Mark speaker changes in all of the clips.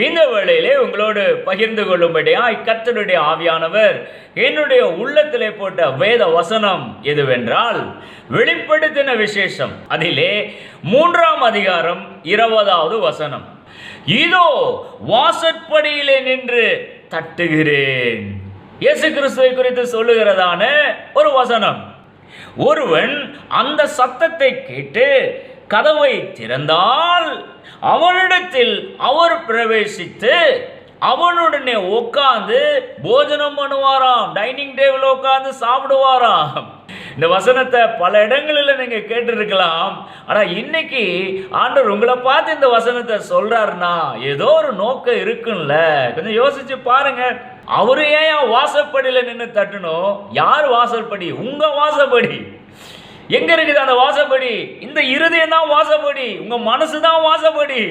Speaker 1: இந்த வேளையிலே உங்களோடு பகிர்ந்து கொள்ளும்படியாய் கர்த்தருடைய ஆவியானவர் என்னுடைய உள்ளத்திலே போட்ட வேத வசனம் எதுவென்றால், வெளிப்படுத்தின விசேஷம் அதிலே 3ஆம் அதிகாரம் 20வது வசனம். இதோ வாசற்படியிலே நின்று தட்டுகிறேன். இயேசு கிறிஸ்துவை குறித்து சொல்லுகிறதான ஒரு வசனம். ஒருவன் அந்த சத்தத்தை கேட்டு கதவை திறந்தால் அவனிடத்தில் அவர் பிரவேசித்து அவனுடனே உட்கார்ந்து போஜனம் பண்ணுவாராம். டைனிங் டேபிள் உட்கார்ந்து சாப்பிடுவாராம். இந்த வசனத்தை பல இடங்களில் நீங்க கேட்டிருக்கலாம். ஆனா இன்னைக்கு ஆண்டவர் உங்களை பார்த்து இந்த வசனத்தை சொல்றாருன்னா ஏதோ ஒரு நோக்கம் இருக்குல்ல. கொஞ்சம் யோசிச்சு பாருங்க. அவரு ஏன் வாசப்படியில நின்று தட்டணும்? யார் வாசற்படி? உங்க வாசப்படி. எங்க இருக்குது அந்த வாசப்படி? இந்த இருதயம் தான் வாசப்படி, உங்க மனசு தான் வாசப்படி.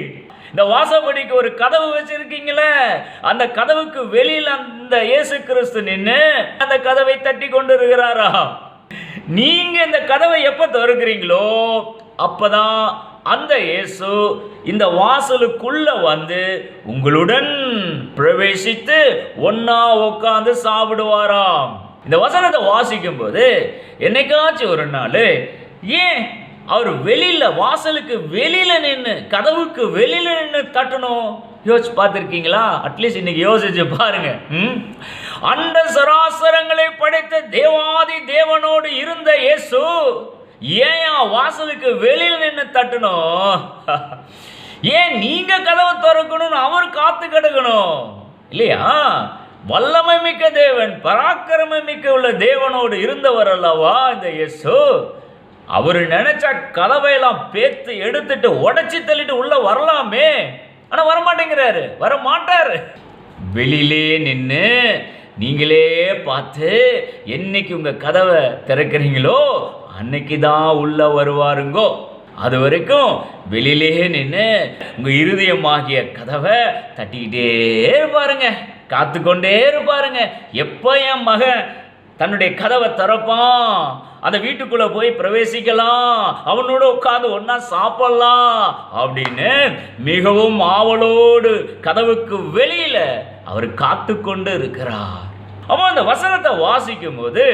Speaker 1: இந்த வாசப்படிக்கு ஒரு கதவு வச்சிருக்கீங்களே, அந்த கதவுக்கு வெளியில் அந்த இயேசு கிறிஸ்து நின்று அந்த கதவை தட்டி கொண்டு இருக்கிறாரா? நீங்க இந்த கதவை எப்ப திறக்கிறீங்களோ அப்பதான் அந்த இயேசு இந்த வாசலுக்குள்ள வந்து உங்களுடன் பிரவேசித்து ஒன்னா உட்கார்ந்து சாப்பிடுவாராம். இந்த வசனத்தை வாசிக்கும் போது என்னைக்காச்சும் ஒரு நாள் ஏன் அவர் வெளியில வாசலுக்கு வெளியில நின்று கதவுக்கு வெளியில நின்று தட்டணும்? யோசிச்சு பார்த்திருக்கீங்களா? அட்லீஸ்ட் இன்னைக்கு யோசிச்சு பாருங்க. அண்ட சராசரங்களை படைத்த தேவாதி தேவனோடு இருந்த இயேசு ஏன் வாசலுக்கு வெளியில நின்று தட்டணும்? ஏன் நீங்க கதவை திறக்கணும்னு அவர் காத்து கிடக்கணும் இல்லையா? வல்லமை மிக்க தேவன், பராக்கிரம மிக்க உள்ள தேவனோடு இருந்தவர் அல்லவா இந்த இயேசு. அவர் நினைச்ச கதவையெல்லாம் பேத்து எடுத்துட்டு உடைச்சி தள்ளிட்டு உள்ள வரலாமே. ஆனா வரமாட்டேங்கிறாரு, வர மாட்டாரு. வெளியிலே நின்று நீங்களே பார்த்து என்னைக்கு உங்க கதவை திறக்கிறீங்களோ அன்னைக்கு தான் உள்ள வருவாருங்கோ. அது வரைக்கும் வெளியிலே நின்று உங்க இருதயமாகிய கதவை தட்டிக்கிட்டே இருப்பாருங்க, காத்து கொண்டே இருப்பாருங்க. எப்போ என் மகன் தன்னுடைய கதவை திறப்பான், அந்த வீட்டுக்குள்ள போய் பிரவேசிக்கலாம், அவனோட உட்காந்து ஒன்னா சாப்பிடலாம் அப்படின்னு மிகவும் ஆவலோடு கதவுக்கு வெளியில அவர் காத்து கொண்டு இருக்கிறார். அப்போ அந்த வசனத்தை வாசிக்கும் போது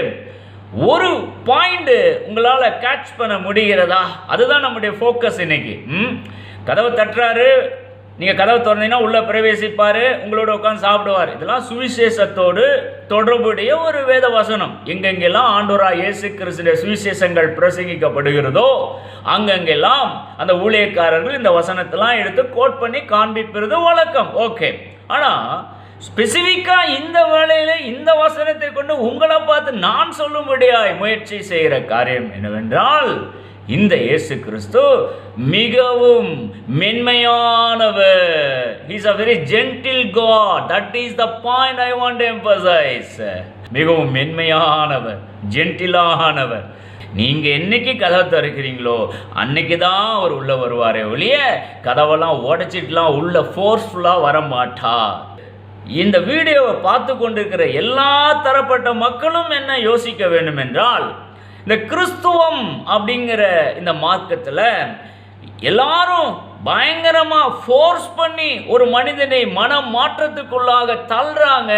Speaker 1: ஒரு பாயிண்ட் உங்களால கேட்ச் பண்ண முடிகிறதா? அதுதான் நம்முடைய ஃபோக்கஸ் இன்னைக்கு. கதவை தட்டுறாரு, நீங்க கதவை திறந்தீங்கன்னா உள்ள பிரவேசிப்பாரு, உங்களோட உட்காந்து சாப்பிடுவார். இதெல்லாம் சுவிசேஷத்தோடு தொடர்புடைய ஒரு வேத வசனம். எங்கெங்கெல்லாம் ஆண்டவராகிய இயேசு கிறிஸ்துவின் சுவிசேஷங்கள் பிரசங்கிக்கப்படுகிறதோ அங்கெங்கெல்லாம் அந்த ஊழியக்காரர்கள் இந்த வசனத்தெல்லாம் எடுத்து கோட் பண்ணி காண்பிப்பது வழக்கம். ஓகே. ஆனா ஸ்பெசிஃபிக்கா இந்த வேளையில இந்த வசனத்தை கொண்டு உங்களை பார்த்து நான் சொல்லும்படியாய் முயற்சி செய்கிற காரியம் என்னவென்றால், இந்த இயேசு கிறிஸ்து மிகவும் மென்மையானவர். He is a very gentle God. That is the point I want to emphasize. மிகவும் மென்மையானவர், ஜென்டிலானவர். நீங்க என்னைக்கு கதவை திறக்கிறீங்களோ அன்னைக்கு தான் அவர் உள்ள வருவாரே ஒழிய கதவெல்லாம் உடைச்சிட்டுலாம் உள்ள ஃபோர்ஸ்ஃபுல்லா வர மாட்டார். இந்த வீடியோவை பார்த்து கொண்டிருக்கிற எல்லா தரப்பட்ட மக்களும் என்ன யோசிக்க வேண்டும் என்றால், இந்த கிறிஸ்துவம் அப்படிங்கிற இந்த மார்க்கத்தில் எல்லாரும் பயங்கரமா ஃபோர்ஸ் பண்ணி ஒரு மனிதனை மனம் மாற்றத்துக்குள்ளாக தள்ளுறாங்க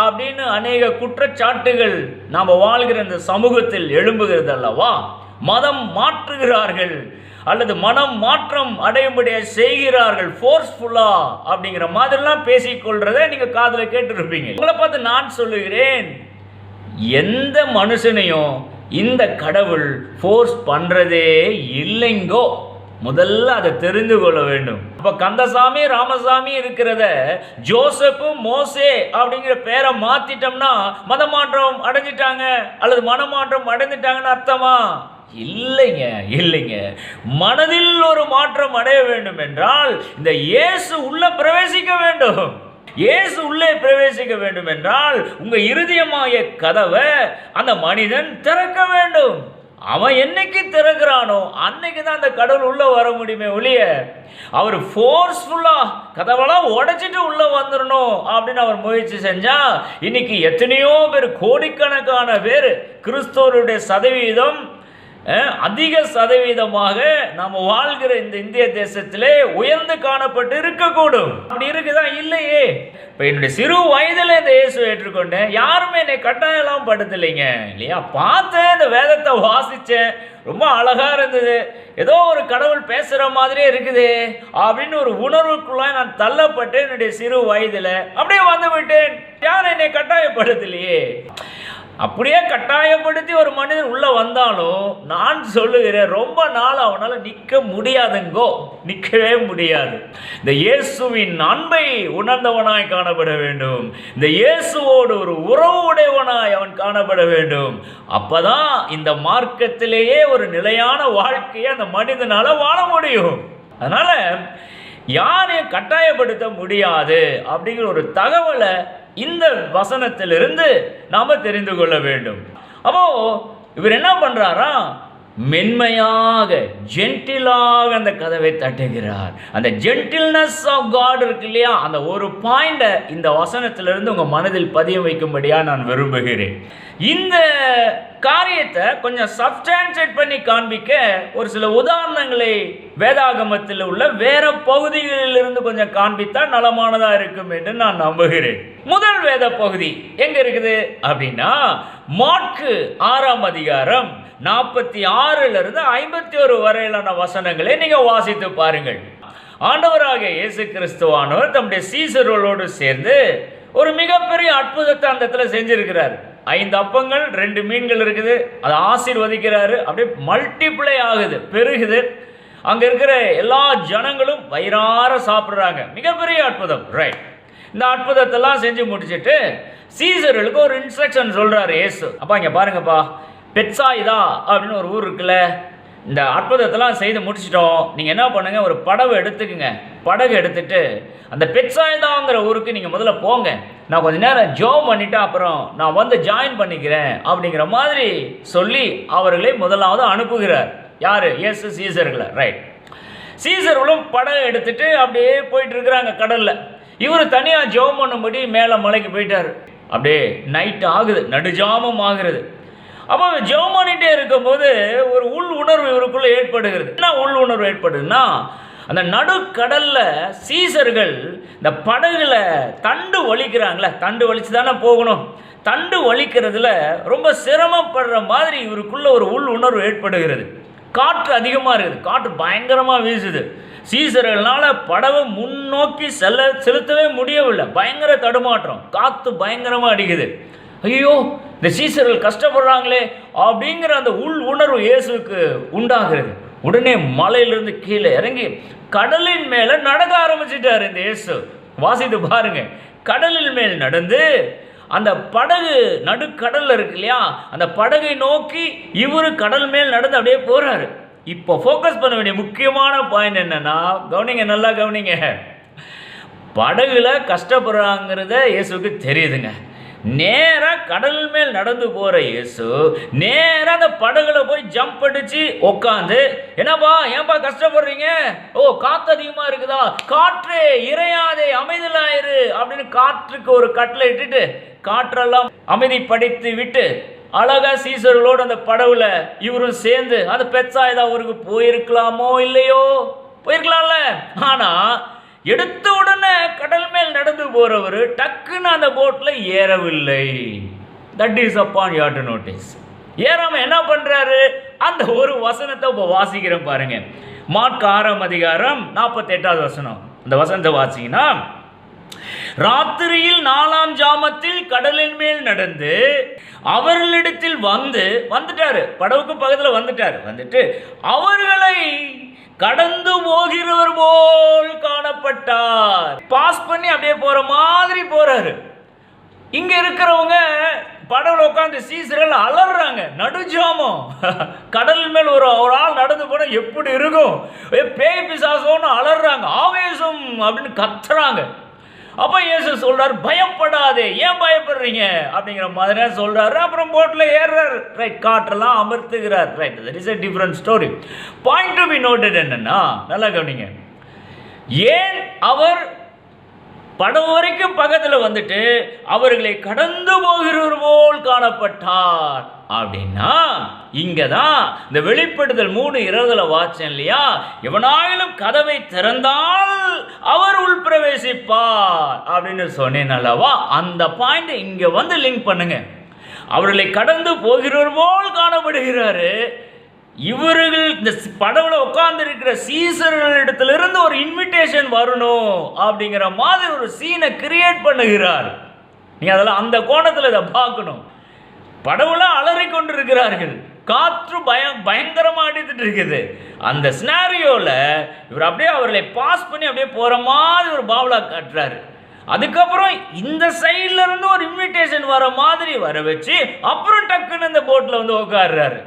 Speaker 1: அப்படின்னு அநேக குற்றச்சாட்டுகள் நாம் வாழ்கிற இந்த சமூகத்தில் எழும்புகிறது அல்லவா? மதம் மாற்றுகிறார்கள் அல்லது மனம் மாற்றம் அடையும்படியா செய்கிறார்கள் ஃபோர்ஸ்ஃபுல்லா அப்படிங்கிற மாதிரிலாம் பேசிக்கொள்றதை நீங்க காதுல கேட்டுருப்பீங்க. உங்களை பார்த்து நான் சொல்லுகிறேன், எந்த மனுஷனையும் இந்த கடவுள் ஃபோர்ஸ் பண்றதே இல்லைங்கோ. முதல்ல அதை தெரிந்து கொள்ள வேண்டும். அப்ப கந்தசாமி ராமசாமி இருக்கிறத ஜோசப்பு மோசே அப்படிங்கிற பேரை மாத்திட்டோம்னா மதமாற்றம் அடைஞ்சிட்டாங்க அல்லது மனமாற்றம் அடைஞ்சிட்டாங்கன்னு அர்த்தமா? இல்லைங்க, இல்லைங்க. மனதில் ஒரு மாற்றம் அடைய வேண்டும் என்றால் இந்த இயேசு உள்ள பிரவேசிக்க வேண்டும். இயேசு உள்ளே பிரவேசிக்க வேண்டும் என்றால் உங்க இருதயமாய கதவை அந்த மனிதன் திறக்க வேண்டும். அவன் என்னைக்கு திறக்கிறானோ அன்னைக்கு தான் அந்த கடவுள் உள்ள வர முடியுமே ஒழிய அவர் ஃபோர்ஸ்ஃபுல்லா கதவெல்லாம் உடைச்சிட்டு உள்ள வந்துடணும் அப்படின்னு அவர் முயற்சி செஞ்சா இன்னைக்கு எத்தனையோ பேர், கோடிக்கணக்கான பேர் கிறிஸ்தவருடைய சதவீதம் அதிக சதவீதமாக நாம் வாழ்கிற இந்த இந்திய தேசத்திலே உயர்ந்து காணப்பட்டு இருக்கக்கூடும். அப்படி இருக்குதா? இல்லையே. இப்போ என்னுடைய சிறு வயதில் இந்த இயேசுவை ஏற்றுக்கொண்டேன். யாருமே என்னை கட்டாயம்லாம் படுத்தலைங்க இல்லையா. பார்த்தேன், இந்த வேதத்தை வாசித்தேன், ரொம்ப அழகா இருந்தது, ஏதோ ஒரு கடவுள் பேசுகிற மாதிரியே இருக்குது அப்படின்னு ஒரு உணர்வுக்குள்ள நான் தள்ளப்பட்டு என்னுடைய சிறு வயதில் அப்படியே வந்து விட்டேன். யாரும் என்னை கட்டாயப்படுத்தலையே. அப்படியே கட்டாயப்படுத்தி ஒரு மனிதன் உள்ள வந்தாலும் நான் சொல்லுகிறேன், ரொம்ப நாள் அவனால் நிற்க முடியாதுங்கோ, நிற்கவே முடியாது. இந்த இயேசுவின் அன்பை உணர்ந்தவனாய் காணப்பட வேண்டும். இந்த இயேசுவோடு ஒரு உறவு உடையவனாய் அவன் காணப்பட வேண்டும். அப்பதான் இந்த மார்க்கத்திலேயே ஒரு நிலையான வாழ்க்கையை அந்த மனிதனால வாழ முடியும். அதனால யாரையும் கட்டாயப்படுத்த முடியாது அப்படிங்கிற ஒரு தகவலை இந்த வசனத்திலிருந்து நாம தெரிந்து கொள்ள வேண்டும். அப்போ இவர் என்ன பண்றாரா? மென்மையாக, ஜென்டிலாக அந்த கதவை தட்டுகிறார். அந்த ஜென்டில்னஸ் ஆஃப் காட் இருக்கு இல்லையா, அந்த ஒரு பாயிண்ட இந்த வசனத்திலிருந்து உங்க மனதில் பதிய வைக்கும்படியா நான் விரும்புகிறேன். இந்த காரியத்தை கொஞ்சம் சப்ஸ்டான்ஷியேட் பண்ணி காண்பிக்க ஒரு சில உதாரணங்களை வேதாகமத்தில் உள்ள வேற பகுதிகளில் இருந்து கொஞ்சம் காண்பித்தா நலமானதா இருக்கும் என்று நான் நம்புகிறேன். முதல் வேத பகுதி எங்க இருக்குது அப்படின்னா, மாற்கு 6ஆம் அதிகாரம் 46 51 வரையிலான வசனங்களை நீங்க வாசித்து பாருங்கள். ஆண்டவராக இயேசு கிறிஸ்துவானவர் தம்முடைய சீசர்களோடு சேர்ந்து ஒரு மிகப்பெரிய அற்புதத்தை அந்த இடத்துல செஞ்சிருக்கிறார். 5 அப்பங்கள் 2 மீன்கள் இருக்குது, அதை ஆசீர்வதிக்கிறாரு. அப்படியே மல்டிப்ளை ஆகுது, பெருகுது. அங்க இருக்கிற எல்லா ஜனங்களும் வயிறார சாப்பிடுறாங்க. மிகப்பெரிய அற்புதம், ரைட்? இந்த அற்புதத்தெல்லாம் செஞ்சு முடிச்சுட்டு சீசர்களுக்கு ஒரு இன்ஸ்ட்ரக்ஷன் சொல்றாரு இயேசு. அப்பா இங்க பாருங்கப்பா, பெட்சாயிதா அப்படின்னு ஒரு ஊர் இருக்குல்ல, இந்த அற்புதத்தெல்லாம் செய்து முடிச்சிட்டோம். நீங்கள் என்ன பண்ணுங்க, ஒரு படகு எடுத்துக்குங்க. படகு எடுத்துட்டு அந்த பெட்சாயிதாங்கிற ஊருக்கு நீங்கள் முதல்ல போங்க. நான் கொஞ்சம் நேரம் ஜோம் பண்ணிவிட்டு அப்புறம் நான் வந்து ஜாயின் பண்ணிக்கிறேன் அப்படிங்கிற மாதிரி சொல்லி அவர்களை முதலாவது அனுப்புகிறார். யார்? இயேசு சீசர்களை, ரைட்? சீசர்களும் படகு எடுத்துட்டு அப்படியே போயிட்டு இருக்கிறாங்க கடலில். இவர் தனியாக ஜோம் பண்ணும்படி மேலே மலைக்கு போயிட்டார். அப்படியே நைட் ஆகுது, நடுஜாமம் ஆகுறது. அப்போ ஜெபம் பண்ணிட்டே இருக்கும்போது ஒரு உள் உணர்வு இவருக்குள்ள ஏற்படுகிறது. என்ன உள் உணர்வு ஏற்படுதுன்னா, அந்த நடுக்கடல்ல சீசர்கள் இந்த படகுல தண்டு வலிக்கிறாங்களே, தண்டு வலிச்சு தானே போகணும், தண்டு வலிக்கிறதுல ரொம்ப சிரமப்படுற மாதிரி இவருக்குள்ள ஒரு உள் உணர்வு ஏற்படுகிறது. காற்று அதிகமாக இருக்குது, காற்று பயங்கரமாக வீசுது. சீசர்களால் படவை முன்னோக்கி செலுத்தவே முடியவில்லை, பயங்கர தடுமாற்றம், காற்று பயங்கரமாக அடிக்குது. ஐயோ, இந்த சீசர்கள் கஷ்டப்படுறாங்களே அப்படிங்கிற அந்த உள் உணர்வு இயேசுக்கு உண்டாகிறது. உடனே மலையிலிருந்து கீழே இறங்கி கடலின் மேலே நடக்க ஆரம்பிச்சிட்டார் இந்த இயேசு. வாசித்து பாருங்க. கடலின் மேல் நடந்து அந்த படகு நடுக்கடல்ல இருக்கு இல்லையா, அந்த படகை நோக்கி இவரு கடல் மேல் நடந்து அப்படியே போறாரு. இப்போ ஃபோக்கஸ் பண்ண வேண்டிய முக்கியமான பாயிண்ட் என்னன்னா, கவனிங்க, நல்லா கவனிங்க. படகுல கஷ்டப்படுறாங்கிறத இயேசுக்கு தெரியுதுங்க. நேராக கடல் மேல் நடந்து போகிற இயேசு நேராக அந்த படகுல போய் ஜம்ப் அடிச்சு உட்காந்து, என்னப்பா ஏன்பா கஷ்டப்படுறீங்க? ஓ, காற்று அதிகமாக இருக்குதா? காற்றே இறையாதே, அமைதலாயிரு அப்படின்னு காற்றுக்கு ஒரு கட்டளை இட்டுட்டு காற்றெல்லாம் அமைதிப்படுத்தி விட்டு அழகா சீசர்களோடு அந்த படகுல இவரும் சேர்ந்து அந்த பெட்சாயிதா ஊருக்கு போயிருக்கலாமோ இல்லையோ? போயிருக்கலாம்ல. ஆனால் எடுத்த உடனே கடல் மேல் நடந்து போறவர் டக்குன்னு அந்த போட்ல ஏறவில்லை. That is upon you to notice. ஏறாம என்ன பண்றாரு? அந்த ஒரு வசனத்தை இப்போ வாசிக்கிறேன் பாருங்க. மார்க் 6ஆம் அதிகாரம் 48வது வசனம். அந்த வசனத்தை வாசிங்கன்னா, ராத்திரியில் 4ஆம் ஜாமத்தில் கடலின் மேல் நடந்து அவர்களிடத்தில் வந்துட்டாரு, படவுக்கு பக்கத்தில் வந்துட்டு அவர்களை கடந்து போகிறவர் போல் காணப்பட்டார். பாஸ் பண்ணி அப்படியே போற மாதிரி போறாரு. இங்க இருக்கிறவங்க படகுல உட்காந்து சீசர்கள் அலறாங்க, நடுஜாமம். கடல் மேல் ஒரு ஆள் நடந்து போனா எப்படி இருக்கும்? பேய் பிசாசோன்னு அலறாங்க, ஆவேசம் அப்படின்னு கத்துறாங்க. அப்போ இயேசு சொல்றாரு, பயப்படாதே, ஏன் பயப்படுறீங்க அப்படிங்கிற மாதிரியா சொல்றாரு. அப்புறம் போட்டில் ஏறுறாரு, ரைட்? காற்றெல்லாம் அமர்த்துகிறார், right? That is a different story. Point to be noted என்னன்னா, நல்லா கவனிங்க. ஏன் அவர் படம் வரைக்கும் பக்கத்துல வந்துட்டு அவர்களை கடந்து போகிறவர் போல் காணப்பட்டார். அப்படின்னா இங்கதான் இந்த வெளிப்படுத்தல் 3:20 வாச்சேன் இல்லையா, எவனாயிலும் கதவை திறந்தால் அவர் உள் பிரவேசிப்பார் அப்படின்னு சொன்னேன் அல்லவா. அந்த பாயிண்ட் இங்க வந்து லிங்க் பண்ணுங்க. அவர்களை கடந்து போகிறவர் போல் காணப்படுகிறாரு. இவர்கள் இந்த படவுல உட்கார்ந்து இருக்கிற சீசர்களிடத்திலிருந்து ஒரு இன்விடேஷன் வரணும் அப்படிங்கிற மாதிரி ஒரு சீனை கிரியேட் பண்ணுகிறார். நீ அதெல்லாம் அந்த கோணத்தில் இதை பார்க்கணும். படவுல அலறி கொண்டிருக்கிறார்கள், காற்று பயங்கரமாக அடித்துட்டு இருக்குது. அந்த சினாரியோல இவர் அப்படியே அவர்களை பாஸ் பண்ணி அப்படியே போற மாதிரி ஒரு பாவலா காட்டுறாரு. அதுக்கப்புறம் இந்த சைட்ல இருந்து ஒரு இன்விடேஷன் வர மாதிரி வர வச்சு அப்புறம் டக்குன்னு இந்த போட்ல வந்து உட்கார்றாரு.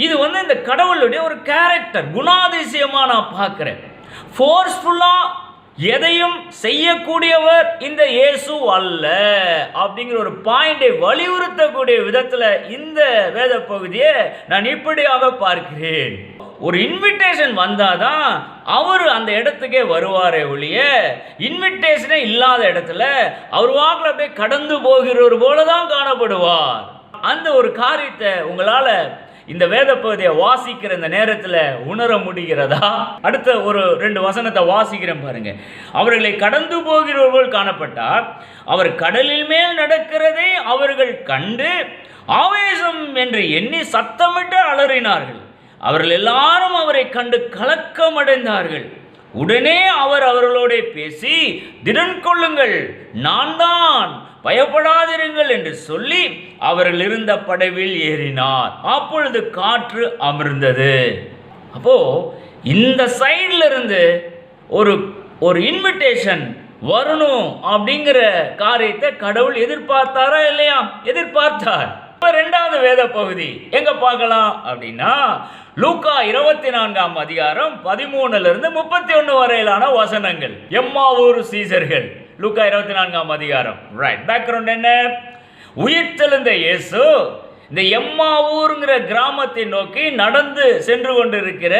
Speaker 1: இது வந்து இந்த கடவுளுடைய ஒரு கேரக்டர், குணாதிசயமா நான் பார்க்கிறேன். ஃபோர்ஸ்ஃபுல்லா எதையும் செய்யக்கூடியவர் இந்த இயேசு அல்ல அப்படிங்கிற ஒரு பாயிண்டை வலியுறுத்தக்கூடிய விதத்தில் இந்த வேத பகுதியை நான் இப்படியாக பார்க்கிறேன். ஒரு இன்விடேஷன் வந்தாதான் அவர் அந்த இடத்துக்கே வருவாரே ஒழிய, இன்விடேஷனே இல்லாத இடத்துல அவர் வாக்கில் அப்படியே கடந்து போகிறவர் போலதான் காணப்படுவார். அந்த ஒரு காரியத்தை உங்களால இந்த வேத பகுதியை வாசிக்கிற இந்த நேரத்தில் உணர முடிகிறதா? அடுத்த ஒரு 2 வசனத்தை வாசிக்கிறேன் பாருங்க. அவர்களை கடந்து போகிறவர்கள் காணப்பட்டார். அவர் கடலில் மேல் நடக்கிறதை அவர்கள் கண்டு ஆவேசம் என்று எண்ணி சத்தமிட்டு அலறினார்கள். அவர்கள் எல்லாரும் அவரை கண்டு கலக்கமடைந்தார்கள். உடனே அவர் அவர்களோட பேசி, திடன் கொள்ளுங்கள், நான் தான், பயப்படாதிருங்கள் என்று சொல்லி அவர்கள் இருந்த படவில் ஏறினார். அப்பொழுது காற்று அமர்ந்தது. அப்போ இந்த சைட்ல இருந்து ஒரு இன்விடேஷன் வரணும் அப்படிங்கிற காரியத்தை கடவுள் எதிர்பார்த்தாரா இல்லையா? எதிர்பார்த்தார். இரண்டாவது வேத பகுதி எங்க பார்க்கலாம் அப்படின்னா, லூக்கா 24ஆம் அதிகாரம் 13 to 31 வரையிலான வசனங்கள். எம்மாவூர் சீசர்கள், லூக்கா 24ஆம் அதிகாரம். ரைட், பேக்ரவுண்ட் என்ன? உயிர்த்தெழுந்த இயேசு இந்த எம்மாவூர்ங்கிற கிராமத்தை நோக்கி நடந்து சென்று கொண்டிருக்கிற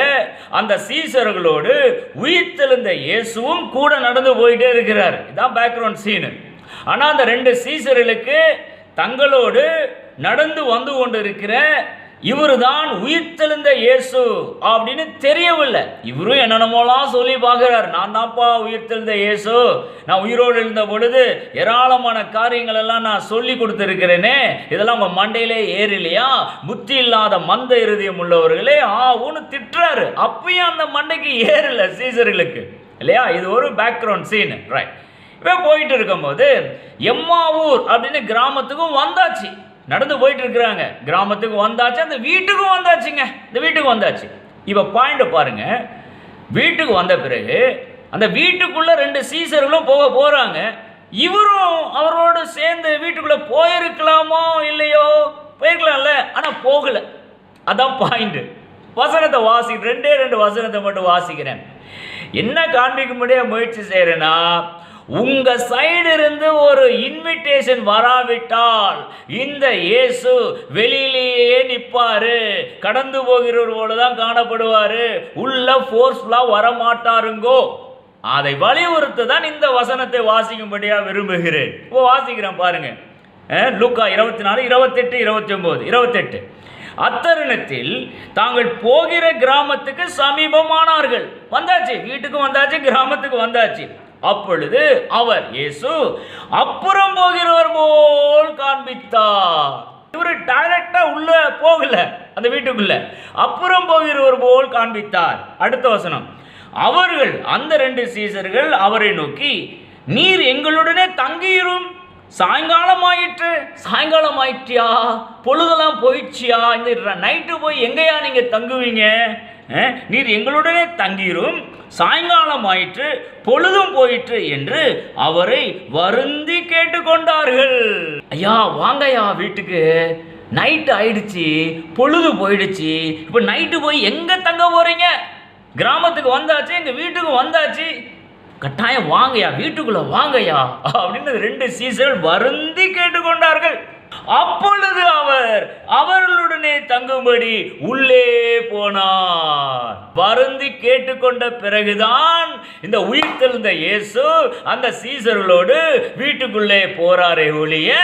Speaker 1: அந்த சீசர்களோடு உயிர்த்தெழுந்த இயேசுவும் கூட நடந்து போயிட்டே இருக்கிறார். இதான் பேக்ரவுண்ட் சீனு. ஆனால் அந்த 2 சீசர்களுக்கு தங்களோடு நடந்து வந்து கொண்டிருக்கிற இவரு தான் உயிர்த்தெழுந்த இயேசு அப்படின்னு தெரியவில்லை. இவரும் என்னென்னமோலாம் சொல்லி பார்க்கிறார். நான் தான்ப்பா உயிர்த்தெழுந்த இயேசு, நான் உயிரோடு எழுந்த பொழுது ஏராளமான காரியங்கள் எல்லாம் நான் சொல்லி கொடுத்துருக்கிறேனே, இதெல்லாம் உங்க மண்டையிலே ஏறலையா? புத்தி இல்லாத மந்த இருதயம் உள்ளவர்களே ஊன்னு திட்டுறாரு. அப்பயும் அந்த மண்டைக்கு ஏறல சீசர்களுக்கு இல்லையா? இது ஒரு பேக்ரவுண்ட் சீன். ரைட், இப்போ போயிட்டு இருக்கும்போது எம்மாவூர் அப்படின்னு கிராமத்துக்கும் வந்தாச்சு. நடந்து போயிட்டு இருக்கிறாங்க, கிராமத்துக்கு வந்தாச்சு, அந்த வீட்டுக்கும் வந்தாச்சுங்க. இந்த வீட்டுக்கு வந்தாச்சு. இப்போ பாயிண்ட் பாருங்க. வீட்டுக்கு வந்த பிறகு அந்த வீட்டுக்குள்ள 2 சீசர்களும் போறாங்க. இவரும் அவரோடு சேர்ந்து வீட்டுக்குள்ள போயிருக்கலாமோ இல்லையோ? போயிருக்கலாம்ல, ஆனா போகல. அதான் பாயிண்ட். வசனத்தை வாசி, 2 வசனத்தை மட்டும் வாசிக்கிறேன். என்ன காண்பிக்க முடிய முயற்சி செய்யறேன்னா, உங்க சைடு இருந்து ஒரு இன்விடேஷன் வராவிட்டால் இந்த இயேசு வெளியிலேயே நிற்பாரு, கடந்து போகிறவர் போலதான் காணப்படுவாரு, உள்ள ஃபோர்ஸ்ஃபுல்லா வரமாட்டாருங்கோ. அதை வலியுறுத்த தான் இந்த வசனத்தை வாசிக்கும்படியா விரும்புகிறேன். இப்போ வாசிக்கிறேன் பாருங்க. லூக்கா 24, 28, 29. 28. அத்தருணத்தில் தாங்கள் போகிற கிராமத்துக்கு சமீபமானார்கள். வந்தாச்சு, வீட்டுக்கு வந்தாச்சு, கிராமத்துக்கு வந்தாச்சு. அப்பொழுது அவர் இயேசு அப்புறம் போகிறவர் போல் காண்பித்தார். இவரு டைரக்டா உள்ள போகல, அந்த வீட்டுக்குள்ள அப்புறம் போகிறவர் போல் காண்பித்தார். அடுத்த வசனம். அவர்கள் அந்த 2 சீசர்கள் அவரை நோக்கி, நீர் எங்களுடனே தங்கியிரும், சாயங்காலம் ஆயிற்று. சாயங்காலம் ஆயிட்டியா? பொழுதெல்லாம் போயிடுச்சியா? இந்த நைட்டு போய் எங்கேயா நீங்க தங்குவீங்க? நீர் எங்களுடனே தங்கிரும், சாயங்காலம் ஆயிற்று, பொழுதும் போயிற்று என்று அவரை வருந்தி கேட்டுக்கொண்டார்கள். ஐயா வாங்கய்யா வீட்டுக்கு, நைட்டு ஆயிடுச்சு, பொழுது போயிடுச்சு, இப்போ நைட்டு போய் எங்க தங்க போறீங்க? கிராமத்துக்கு வந்தாச்சு, எங்க வீட்டுக்கு வந்தாச்சு, கட்டாயம் வாங்கயா, வீட்டுக்குள்ள வாங்கயா அப்படின்னு 2 சீசர்கள் வருந்தி கேட்டுக்கொண்டார்கள். அப்பொழுது அவர் அவர்களுடனே தங்கும்படி உள்ளே போனார். வருந்தி கேட்டுக்கொண்ட பிறகுதான் இந்த உயிர்த்தெழுந்த இயேசு அந்த சீசர்களோடு வீட்டுக்குள்ளே போறாரே ஒழிய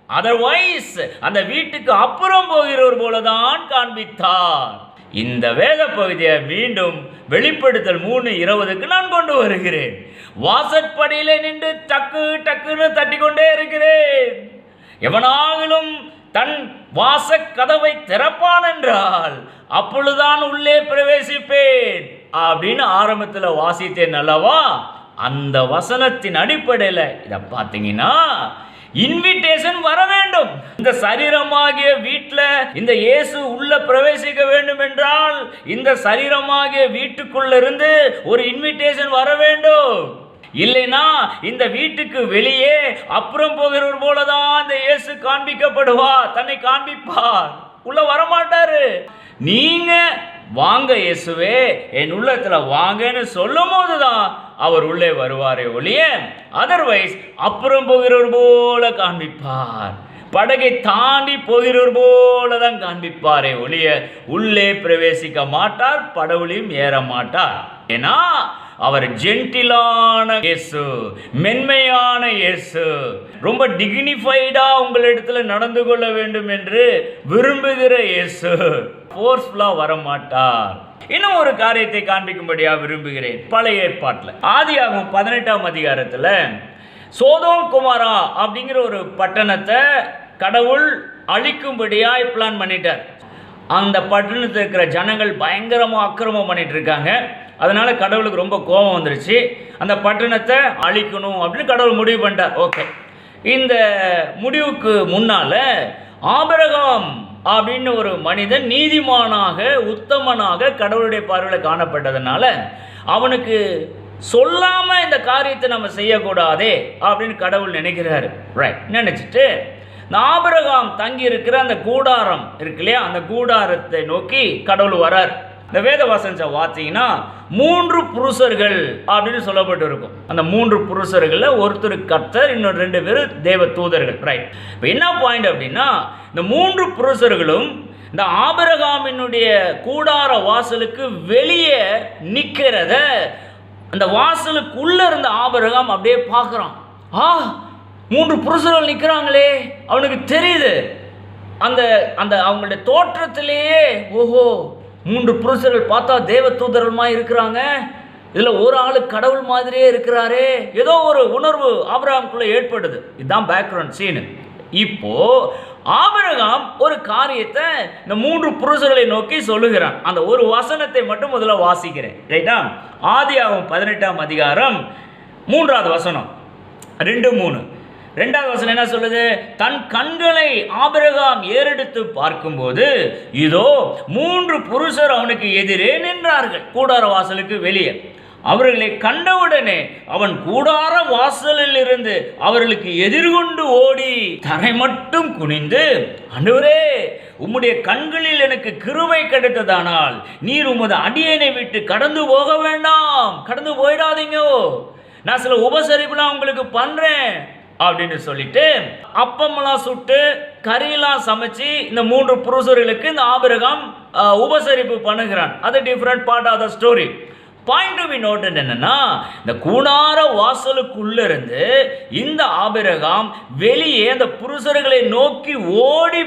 Speaker 1: அதர்வைஸ் அந்த வீட்டுக்கு அப்புறம் போகிறவர் போலதான் காண்பித்தார். இந்த வேத பகுதியை மீண்டும் வெளிப்படுத்தல் 3:20 நான் கொண்டு வருகிறேன். வாசற்படியிலே நின்று டக்கு டக்குன்னு தட்டி கொண்டே இருக்கிறேன். எவனாகிலும் தன் வாச கதவை திறப்பான் என்றால் அப்பொழுதுதான் உள்ளே பிரவேசிப்பேன் அப்படின்னு ஆரம்பத்தில் வாசித்தேன் அல்லவா? அந்த வசனத்தின் அடிப்படையில் இதை பார்த்தீங்கன்னா இன்விடேஷன் வர வேண்டும். இந்த சரீரமாகிய வீட்டில் இந்த இயேசு உள்ள பிரவேசிக்க வேண்டும் என்றால் இந்த சரீரமாகிய வீட்டுக்குள்ள இருந்து ஒரு இன்விடேஷன் வர வேண்டும். இல்லைனா இந்த வீட்டுக்கு வெளியே அப்புறம் போகிறவர் போலதான் இந்த இயேசு காண்பிக்கப்படுவார், தன்னை காண்பிப்பார், உள்ள வரமாட்டாரு. நீங்க வாங்க இயேசுவே என் உள்ளத்துல வாங்கன்னு சொல்லும் போதுதான் அவர் உள்ளே வருவாரே ஒழிய அதர்வைஸ் அப்புறம் போகிறவர் போல காண்பிப்பார், படகை தாண்டி போகிறவர் போல தான் காண்பிப்பாரே ஒழிய உள்ளே பிரவேசிக்க மாட்டார், படவுலையும் ஏற மாட்டார். ஏன்னா அவர் ஜென்டிலான இயேசு, மென்மையான இயேசு, ரொம்ப டிக்னிஃபைடா உங்களிடத்துல நடந்து கொள்ள வேண்டும் என்று விரும்புகிற இயேசு, ஃபோர்ஸ்ஃபுல்லா வர மாட்டார். இன்னும் ஒரு காரியத்தை காண்பிக்கும்படியா விரும்புகிறேன். பழைய ஏற்பாட்டில் ஆதியாகமம் 18ஆம் அதிகாரத்தில் சோதோம் குமாரா அப்படிங்கிற ஒரு பட்டணத்தை கடவுள் அழிக்கும்படியாய் பிளான் பண்ணிட்டார். அந்த பட்டணத்தில் இருக்கிற ஜனங்கள் பயங்கரமாக அக்கிரமம் பண்ணிட்டு இருக்காங்க. அதனால கடவுளுக்கு ரொம்ப கோபம் வந்துருச்சு. அந்த பட்டணத்தை அழிக்கணும் அப்படின்னு கடவுள் முடிவு பண்ணிட்டார். ஓகே, இந்த முடிவுக்கு முன்னால ஆபிரகாம் அப்படின்னு ஒரு மனிதன் நீதிமானாக உத்தமனாக கடவுளுடைய பார்வையில் காணப்பட்டதுனால அவனுக்கு சொல்லாம இந்த காரியத்தை நம்ம செய்யக்கூடாதே அப்படின்னு கடவுள் நினைக்கிறாரு. ரைட், நினைச்சிட்டு இந்த ஆபிரகாம் தங்கி இருக்கிற அந்த கூடாரம் இருக்கு இல்லையா, அந்த கூடாரத்தை நோக்கி கடவுள் வரார். இந்த வேத வாசனை பார்த்தீங்கன்னா 3 புருஷர்கள் அப்படின்னு சொல்லப்பட்டு இருக்கும். அந்த 3 புருஷர்களில் ஒருத்தர் கர்த்தர், இன்னொரு 2 பேர் தேவ தூதர்கள். ரைட், இப்போ என்ன பாயிண்ட் அப்படின்னா இந்த 3 புருஷர்களும் இந்த ஆபிரகாமினுடைய கூடார வாசலுக்கு வெளியே நிற்கிறத அந்த வாசலுக்குள்ள இருந்த ஆபிரகாம் அப்படியே பார்க்குறான். 3 புருஷர்கள் நிற்கிறாங்களே, அவனுக்கு தெரியுது. அந்த அந்த அவங்களுடைய தோற்றத்திலேயே ஓஹோ 3 புருஷர்கள் பார்த்தா தேவ தூதர்கள்மாய் இருக்கிறாங்க, இதில் ஒரு ஆளு கடவுள் மாதிரியே இருக்கிறாரே, ஏதோ ஒரு உணர்வு ஆபிரகாமுக்குள்ள ஏற்படுது. இதுதான் பேக்ரவுண்ட் சீனு. இப்போ ஆபிரகாம் ஒரு காரியத்தை இந்த 3 புருஷர்களை நோக்கி சொல்லுகிறான். அந்த ஒரு வசனத்தை மட்டும் முதல்ல வாசிக்கிறேன். ரைட்டா? ஆதியாகமம் 18ஆம் அதிகாரம் 3வது வசனம் 2-3. 2வது வசனம் என்ன சொல்லுது? தன் கண்களை ஆபிரகாம் ஏறெடுத்து பார்க்கும்போது இதோ 3 புருஷர் அவனுக்கு எதிரே நின்றார்கள் கூடார வாசலுக்கு வெளியே. அவர்களை கண்டவுடனே அவன் கூடார வாசலில் இருந்து அவர்களுக்கு எதிர்கொண்டு ஓடி தரை மட்டும் குனிந்து, ஆண்டவரே, உம்முடைய கண்களில் எனக்கு கிருபை கிடைத்ததானால் நீர் உமது அடியேனை விட்டு கடந்து போக வேண்டாம், கடந்து போயிடாதீங்க, நான் சில உபசரிப்புலாம் உங்களுக்கு பண்றேன் அப்படின்னு சொல்லிட்டு அப்பமெல்லாம் சுட்டு கறியெல்லாம் சமைச்சு இந்த 3 புருஷர்களுக்கு இந்த ஆபிரகாம் உபசரிப்பு பண்ணுகிறான். அது different part of the story. Point to be noted என்னன்னா, இந்த கூடார வாசலுக்குள்ள இருந்து இந்த ஆபிரகாம் வெளியே அந்த புருஷர்களை நோக்கி ஓடி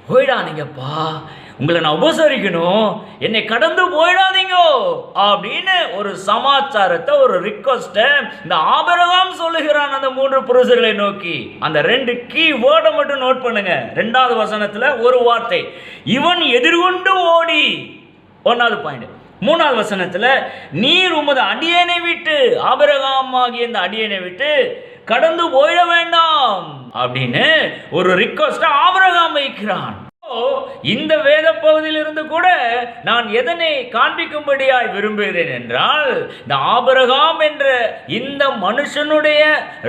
Speaker 1: போயிடாதீங்கப்பா, உங்களை நான் உபசரிக்கணும், என்னை கடந்து போயிடாதீங்க அப்படின்னு ஒரு சமாச்சாரத்தை, ஒரு ரிக்வெஸ்ட்டை இந்த ஆபிரகாம் சொல்லுகிறான் அந்த 3 புருஷர்களை நோக்கி. அந்த 2 கீ வேர்டை மட்டும் நோட் பண்ணுங்க. 2வது வசனத்துல ஒரு வார்த்தை, இவன் எதிர்கொண்டு ஓடி. 1வது பாயிண்ட். 3வது வசனத்துல நீர் உமது அடியேனை விட்டு, ஆபிரகாம் ஆகிய இந்த அடியேனை விட்டு கடந்து போயிட வேண்டாம் அப்படின்னு ஒரு ரிக்வெஸ்ட் ஆபிரகாம் வைக்கிறான். இந்த வேத பகுதியிலிருந்து கூட நான் எதனை காண்பிக்கும்படியாய் விரும்புகிறேன் என்றால், இந்த ஆபிரகாம் என்ற இந்த மனுஷனுடைய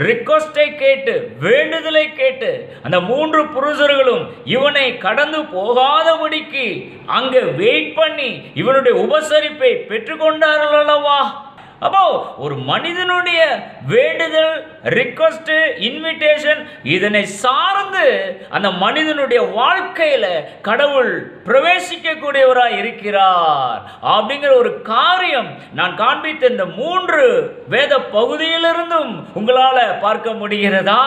Speaker 1: ரிக்வெஸ்டை கேட்டு, வேண்டுதலை கேட்டு அந்த 3 புருஷர்களும் இவனை கடந்து போகாதபடிக்கு அங்கே வெயிட் பண்ணி இவனுடைய உபசரிப்பை பெற்றுக்கொண்டார்கள் அல்லவா? அப்போ ஒரு மனிதனுடைய வேண்டுதல், ரிக்வெஸ்ட், இன்விடேஷன் இதனை சார்ந்து அந்த மனிதனுடைய வாழ்க்கையில கடவுள் பிரவேசிக்க கூடியவராய் இருக்கிறார் அப்படிங்கிற ஒரு காரியம் நான் காண்பித்த இந்த 3 வேத பகுதியிலிருந்தும் உங்களால பார்க்க முடிகிறதா?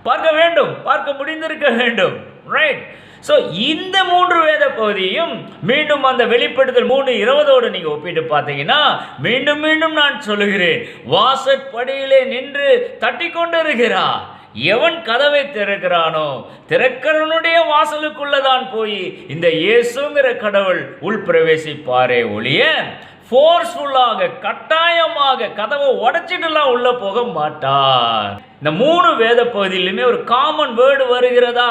Speaker 1: பார்க்க வேண்டும், பார்க்க முடிந்திருக்க வேண்டும். ரைட். ஸோ இந்த 3 வேத பகுதியும் மீண்டும் அந்த வெளிப்படுத்தல் 3:20 நீங்க ஒப்பிட்டு பார்த்தீங்கன்னா, மீண்டும் மீண்டும் நான் சொல்லுகிறேன், வாசற்படியிலே நின்று தட்டி கொண்டு இருக்கிறார். எவன் கதவை திறக்கிறானோ திறக்கிறவனுடைய வாசலுக்குள்ளதான் போய் இந்த இயேசுங்கிற கடவுள் உள் பிரவேசிப்பாரே ஒழிய ஃபோர்ஸ்ஃபுல்லாக, கட்டாயமாக கதவை உடைச்சிட்டுலாம் உள்ள போக மாட்டார். இந்த 3 வேத பகுதியிலுமே ஒரு காமன் வேர்டு வருகிறதா?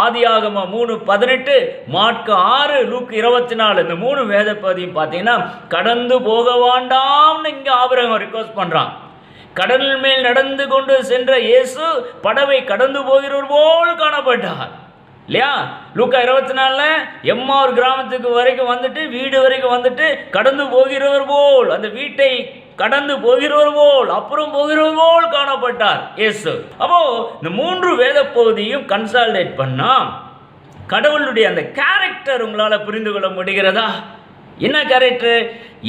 Speaker 1: ஆதியாகமம் 3:18, மாற்கு 6, லூக் 24, இந்த 3 வேத பகுதியும் பார்த்தீங்கன்னா கடந்து போக வேண்டாம்னு இங்கே ஆபிரகாம் ரிக்வெஸ்ட் பண்றான். கடலின் மேல் நடந்து கொண்டு சென்ற இயேசு படவை கடந்து போகிறவர் போல் காணப்பட்டார் இல்லையா? லூக்கா 24 எம்மாவூர் கிராமத்துக்கு வரைக்கும் வந்துட்டு, வீடு வரைக்கும் வந்துட்டு கடந்து போகிறவர் போல், அந்த வீட்டை கடந்து போகிறவர் போல், அப்புறம் போகிறவர் போல் காணப்பட்டார் இயேசு. அப்போ இந்த 3 வேத பகுதியும் கன்சாலிடேட் பண்ணா கடவுளுடைய அந்த கேரக்டர் உங்களால புரிந்து கொள்ள முடிகிறதா? என்ன கேரக்டர்?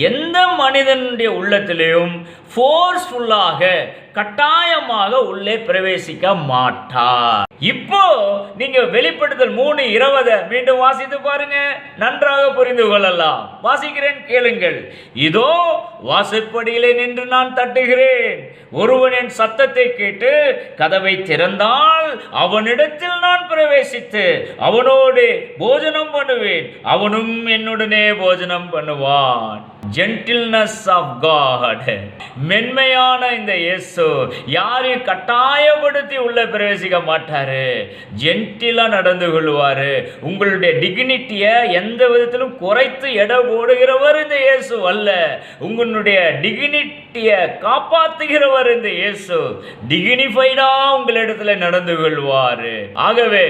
Speaker 1: எந்த மனிதனுடைய உள்ளத்திலையும் ஃபோர்ஸ்ஃபுல்லாக, கட்டாயமாக உள்ளே பிரவேசிக்க மாட்டார். இப்போ நீங்க வெளிப்படுத்தல் 3:20 மீண்டும் வாசித்து பாருங்க, நன்றாக புரிந்து கொள்ளலாம். வாசிக்கிறேன், கேளுங்கள். இதோ வாசற்படியிலே நின்று நான் தட்டுகிறேன். ஒருவன் என் சத்தத்தை கேட்டு கதவை திறந்தால் அவனிடத்தில் நான் பிரவேசித்து அவனோடு போஜனம் பண்ணுவேன், அவனும் என்னுடனே போஜனம் பண்ணுவான். ஜென்டில்னஸ் ஆஃப் காட், மென்மையான இந்த இயேசு யாரையும் கட்டாயப்படுத்தி உள்ள பிரவேசிக்க மாட்டாரு. ஜென்டிலா நடந்து கொள்வாரு. உங்களுடைய டிக்னிட்டியை எந்த விதத்திலும் குறைத்து எடை போடுகிறவர் இந்த இயேசு அல்ல. உங்களுடைய டிக்னிட்டியை காப்பாற்றுகிறவர் இந்த இயேசு. டிக்னிஃபைடா உங்களிடத்துல நடந்து கொள்வாரு. ஆகவே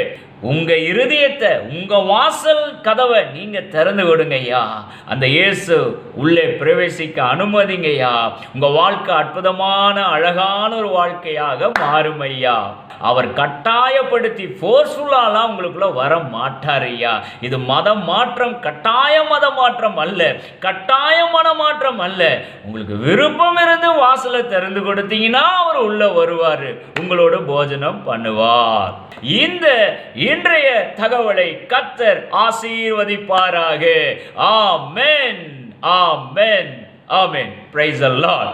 Speaker 1: உங்க இருதயத்தை, உங்க வாசல் கதவை நீங்க திறந்து விடுங்கய்யா. அந்த இயேசு உள்ளே பிரவேசிக்க அனுமதிங்கய்யா. உங்க வாழ்க்கை அற்புதமான, அழகான ஒரு வாழ்க்கையாக மாறும் ஐயா. அவர் கட்டாயப்படுத்தி ஃபோர்ஸ்ஃபுல்லாலாம் உங்களுக்குள்ள வர மாட்டார் ஐயா. இது மதம் மாற்றம், கட்டாய மத மாற்றம் அல்ல, கட்டாய மன மாற்றம் அல்ல. உங்களுக்கு விருப்பம் இருந்து வாசலை திறந்து கொடுத்தீங்கன்னா அவர் உள்ள வருவார், உங்களோட போஜனம் பண்ணுவார். இந்த இன்றைய தகவலை கர்த்தர் ஆசீர்வதிப்பாராக. Amen, amen, amen. Praise the Lord.